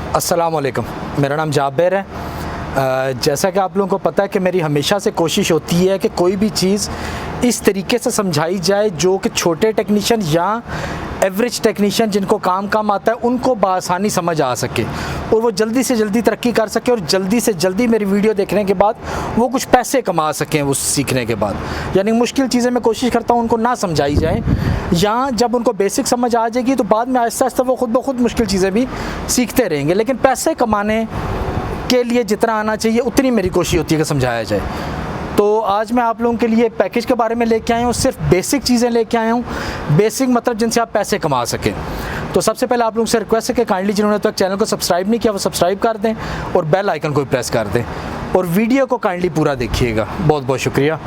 अस्सलाम वालेकुम, मेरा नाम जाबिर है। जैसा कि आप लोगों को पता है कि मेरी हमेशा से कोशिश होती है कि कोई भी चीज़ इस तरीके से समझाई जाए जो कि छोटे टेक्नीशियन या एवरेज टेक्नीशियन जिनको काम आता है उनको बआसानी समझ आ सके और वो जल्दी से जल्दी तरक्की कर सके और जल्दी से जल्दी मेरी वीडियो देखने के बाद वो कुछ पैसे कमा सकें वो सीखने के बाद। यानी मुश्किल चीज़ें मैं कोशिश करता हूँ उनको ना समझाई जाए, या जब उनको बेसिक समझ आ जाएगी तो बाद में आहिस्ता आहिस्ता वो खुद ब खुद मुश्किल चीज़ें भी सीखते रहेंगे। लेकिन पैसे कमाने के लिए जितना आना चाहिए उतनी मेरी कोशिश होती है कि समझाया जाए। तो आज मैं आप लोगों के लिए पैकेज के बारे में लेके आया हूँ, सिर्फ बेसिक चीज़ें लेके आया हूँ। बेसिक मतलब जिनसे आप पैसे कमा सकें। तो सबसे पहले आप लोगों से रिक्वेस्ट है कि काइंडली जिन्होंने तक चैनल को सब्सक्राइब नहीं किया वो सब्सक्राइब कर दें और बेल आइकन को भी प्रेस कर दें और वीडियो को काइंडली पूरा देखिएगा। बहुत बहुत शुक्रिया।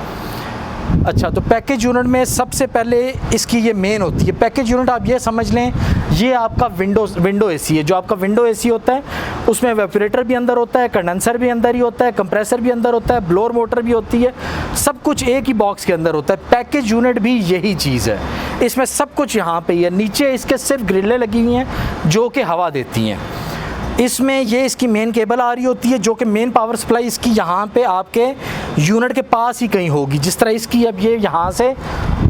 अच्छा, तो पैकेज यूनिट में सबसे पहले इसकी ये मेन होती है। पैकेज यूनिट आप ये समझ लें, ये आपका विंडो एसी है। जो आपका विंडो एसी होता है उसमें एवेपोरेटर भी अंदर होता है, कंडेंसर भी अंदर ही होता है, कंप्रेसर भी अंदर होता है, ब्लोअर मोटर भी होती है, सब कुछ एक ही बॉक्स के अंदर होता है। पैकेज यूनिट भी यही चीज़ है, इसमें सब कुछ यहाँ पे ही है। नीचे इसके सिर्फ ग्रिलें लगी हुई हैं जो कि हवा देती हैं। इसमें ये इसकी मेन केबल आ रही होती है जो कि मेन पावर सप्लाई इसकी यहाँ पे आपके यूनिट के पास ही कहीं होगी। जिस तरह इसकी अब ये यहाँ से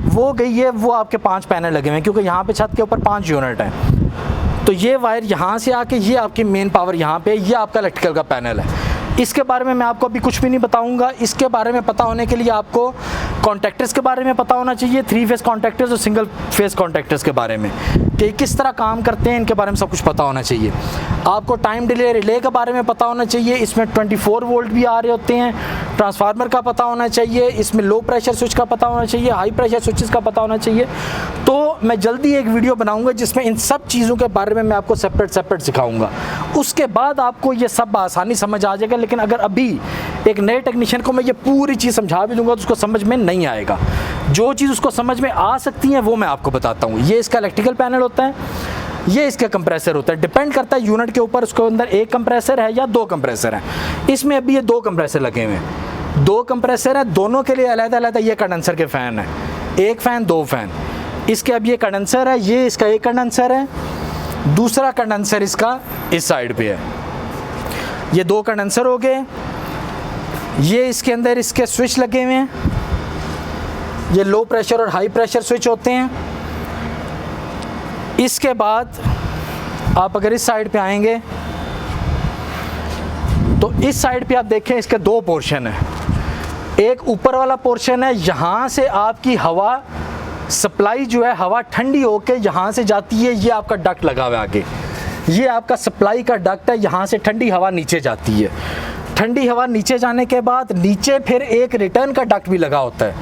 वो गई है, वो आपके 5 पैनल लगे हुए हैं क्योंकि यहाँ पे छत के ऊपर 5 यूनिट हैं। तो ये वायर यहाँ से आके ये आपकी मेन पावर यहाँ पे, ये आपका इलेक्ट्रिकल का पैनल है। इसके बारे में मैं आपको अभी कुछ भी नहीं बताऊंगा। इसके बारे में पता होने के लिए आपको कॉन्टैक्टर्स के बारे में पता होना चाहिए, 3 फेज़ कॉन्टैक्टर्स और सिंगल फेज़ कॉन्टैक्टर्स के बारे में कि किस तरह काम करते हैं, इनके बारे में सब कुछ पता होना चाहिए। आपको टाइम डिले रिले के बारे में पता होना चाहिए। इसमें 24 वोल्ट भी आ रहे होते हैं। ट्रांसफार्मर का पता होना चाहिए। इसमें लो प्रेशर स्विच का पता होना चाहिए, हाई प्रेशर स्विचेस का पता होना चाहिए। तो मैं जल्दी एक वीडियो बनाऊंगा जिसमें इन सब चीज़ों के बारे में मैं आपको सेपरेट सिखाऊंगा। उसके बाद आपको ये सब आसानी समझ आ जाएगा। लेकिन अगर अभी एक नए टेक्नीशियन को मैं ये पूरी चीज़ समझा भी दूंगा तो उसको समझ में नहीं आएगा। जो चीज़ उसको समझ में आ सकती है वो मैं आपको बताता हूँ। ये इसका इलेक्ट्रिकल पैनल होता है, ये इसका कंप्रेसर होता है। डिपेंड करता है यूनिट के ऊपर, उसके अंदर एक कंप्रेसर है या 2 कंप्रेसर हैं। इसमें अभी ये 2 कंप्रेसर लगे हुए हैं। 2 कंप्रेसर हैं, दोनों के लिए अलग-अलग ये कंडेंसर के फ़ैन है। 1 फ़ैन 2 फ़ैन। इसके अब ये कंडेंसर है, ये इसका एक कंडेंसर है, दूसरा कंडेंसर इसका इस साइड पे है। ये 2 कंडेंसर हो गए। ये इसके अंदर इसके स्विच लगे हुए हैं। ये लो प्रेशर और हाई प्रेशर स्विच होते हैं। इसके बाद आप अगर इस साइड पे आएंगे तो इस साइड पे आप देखें इसके 2 पोर्शन है। एक ऊपर वाला पोर्शन है, यहाँ से आपकी हवा सप्लाई जो है, हवा ठंडी होके यहाँ से जाती है। ये आपका डक्ट लगा हुआ है आगे, ये आपका सप्लाई का डक्ट है। यहाँ से ठंडी हवा नीचे जाती है। ठंडी हवा नीचे जाने के बाद नीचे फिर एक रिटर्न का डक्ट भी लगा होता है।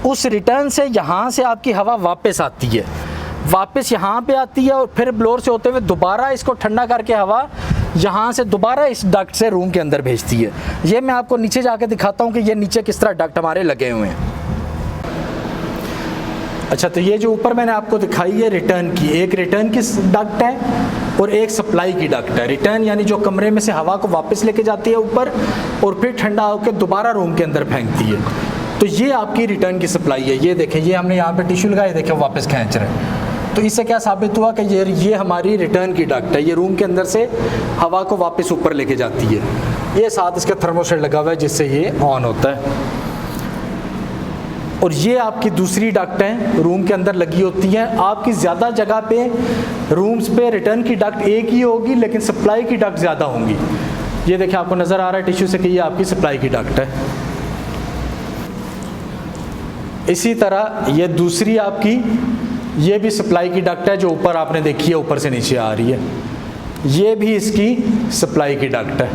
उस रिटर्न से यहाँ से आपकी हवा वापस आती है, वापस यहाँ पे आती है और फिर ब्लोअर से होते हुए दोबारा इसको ठंडा करके हवा यहाँ से दोबारा इस डक्ट से रूम के अंदर भेजती है। ये मैं आपको नीचे जाके दिखाता हूँ कि ये नीचे किस तरह डक्ट हमारे लगे हुए हैं। अच्छा, तो ये जो ऊपर मैंने आपको दिखाई है रिटर्न की, एक रिटर्न की डक्ट है और एक सप्लाई की डक्ट है। रिटर्न यानी जो कमरे में से हवा को वापस लेके जाती है ऊपर और फिर ठंडा होकर दोबारा रूम के अंदर फेंकती है। तो ये आपकी रिटर्न की सप्लाई है। ये देखें, ये हमने यहाँ पे टिश्यू लगाया, देखें वापस खींच रहे हैं। तो इससे क्या साबित हुआ कि ये हमारी रिटर्न की डक्ट है। ये रूम के अंदर से हवा को वापस ऊपर लेके जाती है। ये साथ इसका थर्मोस्टेट लगा हुआ है जिससे ये ऑन होता है। और ये आपकी दूसरी डक्ट है, रूम के अंदर लगी होती है। आपकी ज़्यादा जगह पे रूम्स पे रिटर्न की डक्ट एक ही होगी लेकिन सप्लाई की डक्ट ज़्यादा होंगी। ये देखिए आपको नज़र आ रहा है टिश्यू से कि ये आपकी सप्लाई की डक्ट है। इसी तरह ये दूसरी आपकी ये भी सप्लाई की डक्ट है जो ऊपर आपने देखी है, ऊपर से नीचे आ रही है। ये भी इसकी सप्लाई की डक्ट है।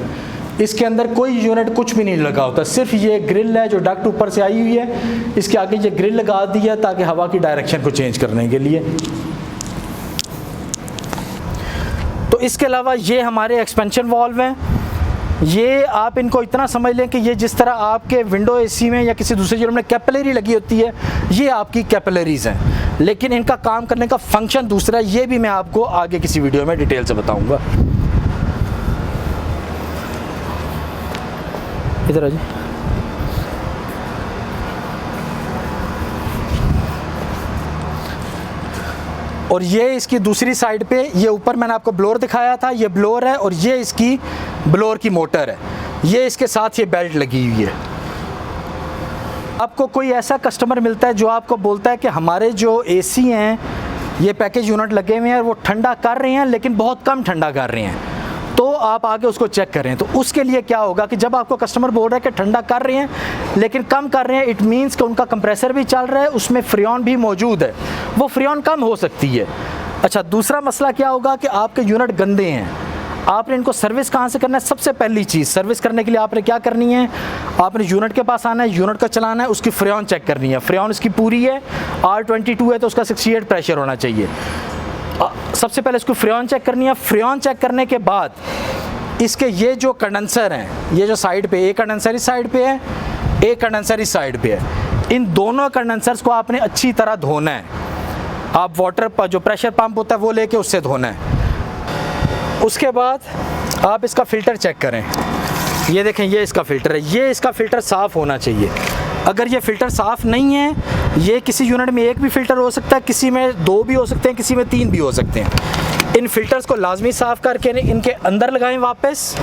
इसके अंदर कोई यूनिट कुछ भी नहीं लगा होता, सिर्फ ये ग्रिल है जो डक्ट ऊपर से आई हुई है। इसके आगे ये ग्रिल लगा दी है ताकि हवा की डायरेक्शन को चेंज करने के लिए। तो इसके अलावा ये हमारे एक्सपेंशन वाल्व हैं। ये आप इनको इतना समझ लें कि ये जिस तरह आपके विंडो एसी में या किसी दूसरे यूनिट में कैपिलरी लगी होती है, ये आपकी कैपिलरीज हैं, लेकिन इनका काम करने का फंक्शन दूसरा है। ये भी मैं आपको आगे किसी वीडियो में डिटेल से बताऊंगा। इधर आ जी। और ये इसकी दूसरी साइड पे, ये ऊपर मैंने आपको ब्लोअर दिखाया था, ये ब्लोअर है और ये इसकी ब्लोअर की मोटर है, ये इसके साथ ये बेल्ट लगी हुई है। आपको कोई ऐसा कस्टमर मिलता है जो आपको बोलता है कि हमारे जो एसी हैं, ये पैकेज यूनिट लगे हुए हैं, वो ठंडा कर रहे हैं लेकिन बहुत कम ठंडा कर रहे हैं, तो आप आके उसको चेक करें। तो उसके लिए क्या होगा कि जब आपको कस्टमर बोल रहा है कि ठंडा कर रहे हैं लेकिन कम कर रहे हैं, इट मीन्स कि उनका कंप्रेसर भी चल रहा है, उसमें फ्रियोन भी मौजूद है, वो फ्रियोन कम हो सकती है। अच्छा, दूसरा मसला क्या होगा कि आपके यूनिट गंदे हैं, आपने इनको सर्विस कहाँ से करना है? सबसे पहली चीज़, सर्विस करने के लिए आपने क्या करनी है, आपने यूनिट के पास आना है, यूनिट का चलाना है, उसकी फ्रियोन चेक करनी है। फ्रियोन इसकी पूरी है, R22 है तो उसका 68 प्रेशर होना चाहिए। सबसे पहले इसको फ्रियोन चेक करनी है। फ्रियोन चेक करने के बाद इसके ये जो कंडेंसर हैं, ये जो साइड पे, एक कंडेंसर इस साइड पे है, एक कंडेंसर इस साइड पे है, इन दोनों कंडेंसर्स को आपने अच्छी तरह धोना है। आप वाटर पर जो प्रेशर पंप होता है वो लेके उससे धोना है। उसके बाद आप इसका फ़िल्टर चेक करें, ये देखें, ये इसका फ़िल्टर है, ये इसका फ़िल्टर साफ़ होना चाहिए। अगर ये फ़िल्टर साफ़ नहीं है, ये किसी यूनिट में एक भी फ़िल्टर हो सकता है, किसी में 2 भी हो सकते हैं, किसी में 3 भी हो सकते हैं। इन फ़िल्टर्स को लाजमी साफ़ करके इनके अंदर लगाएं वापस।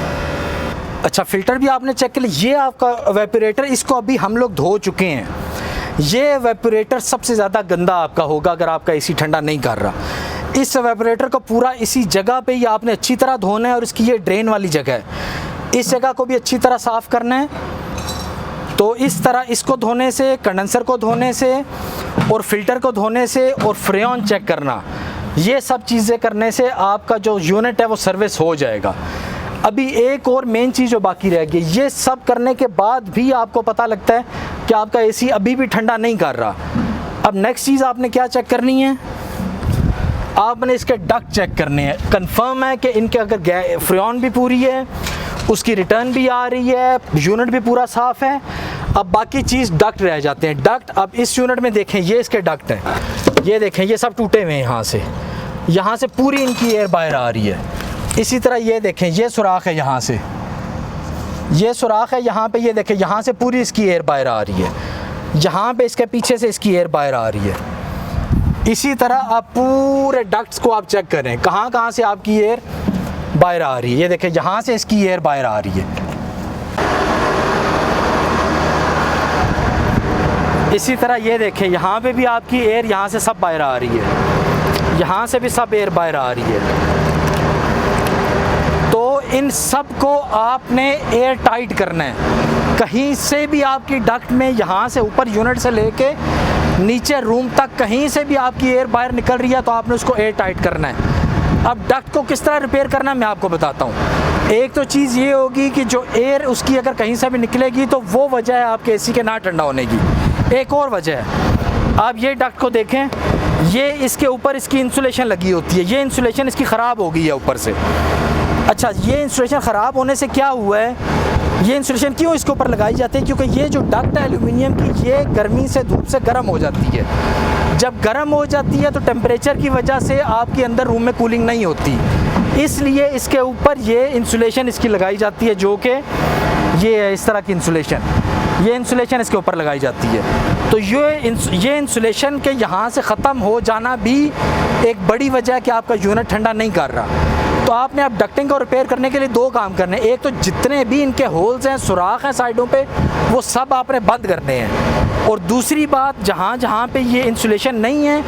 अच्छा, फ़िल्टर भी आपने चेक कर लिया। ये आपका एवेपोरेटर, इसको अभी हम लोग धो चुके हैं। ये एवेपोरेटर सबसे ज़्यादा गंदा आपका होगा अगर आपका एसी ठंडा नहीं कर रहा। इस एवेपोरेटर को पूरा इसी जगह पे ही आपने अच्छी तरह धोना है, और इसकी ये ड्रेन वाली जगह है, इस जगह को भी अच्छी तरह साफ़ करना है। तो इस तरह इसको धोने से, कंडेंसर को धोने से, और फ़िल्टर को धोने से, और फ्रियोन चेक करना, ये सब चीज़ें करने से आपका जो यूनिट है वो सर्विस हो जाएगा। अभी एक और मेन चीज़ जो बाकी रह गई, ये सब करने के बाद भी आपको पता लगता है कि आपका एसी अभी भी ठंडा नहीं कर रहा। अब नेक्स्ट चीज़ आपने क्या चेक करनी है, आपने इसके डक्ट चेक करने हैं। कंफर्म है कि इनके अगर फ्रियोन भी पूरी है, उसकी रिटर्न भी आ रही है, यूनिट भी पूरा साफ़ है। अब बाकी चीज़ डक्ट रह जाते हैं। डक्ट, अब इस यूनिट में देखें, ये इसके डक्ट हैं, ये देखें, ये सब टूटे हुए हैं। यहाँ से पूरी इनकी एयर बाहर आ रही है। इसी तरह ये देखें, ये सुराख है, यहाँ से ये सुराख है, यहाँ पे ये देखें, यहाँ से पूरी इसकी एयर बाहर आ रही है, यहाँ पे इसके पीछे से इसकी एयर बाहर आ रही है। इसी तरह आप पूरे डक्ट्स को आप चेक करें, कहाँ कहाँ से आपकी एयर बाहर आ रही है। ये देखें, यहाँ से इसकी एयर बाहर आ रही है। इसी तरह ये देखें, यहाँ पे भी आपकी एयर यहाँ से सब बाहर आ रही है, यहाँ से भी सब एयर बाहर आ रही है। तो इन सब को आपने एयर टाइट करना है। कहीं से भी आपकी डक्ट में, यहाँ से ऊपर यूनिट से लेके नीचे रूम तक, कहीं से भी आपकी एयर बाहर निकल रही है तो आपने उसको एयर टाइट करना है। अब डक्ट को किस तरह रिपेयर करना है मैं आपको बताता हूँ। एक तो चीज़ ये होगी कि जो एयर उसकी अगर कहीं से भी निकलेगी तो वो वजह है आपके एसी के ना ठंडा होने की। एक और वजह है, आप ये डक्ट को देखें, ये इसके ऊपर इसकी इंसुलेशन लगी होती है, ये इंसुलेशन इसकी ख़राब हो गई है ऊपर से। अच्छा, ये इंसुलेशन ख़राब होने से क्या हुआ है, ये इंसुलेशन क्यों इसके ऊपर लगाई जाती है, क्योंकि ये जो डक्ट है एल्यूमिनियम की, ये गर्मी से, धूप से गर्म हो जाती है। जब गर्म हो जाती है तो टेम्परेचर की वजह से आपके अंदर रूम में कूलिंग नहीं होती, इसलिए इसके ऊपर ये इंसुलेशन इसकी लगाई जाती है, जो कि ये है इस तरह की इंसुलेशन, ये इंसुलेशन इसके ऊपर लगाई जाती है। तो ये इंसुलेशन के यहाँ से ख़त्म हो जाना भी एक बड़ी वजह है कि आपका यूनिट ठंडा नहीं कर रहा। तो आपने अब डक्टिंग को रिपेयर करने के लिए 2 काम करने हैं। एक तो जितने भी इनके होल्स हैं, सुराख हैं साइडों पे, वो सब आपने बंद करने हैं। और दूसरी बात, जहाँ जहाँ पे ये इंसुलेशन नहीं है,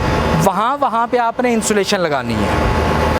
वहाँ पे आपने इंसुलेशन लगानी है।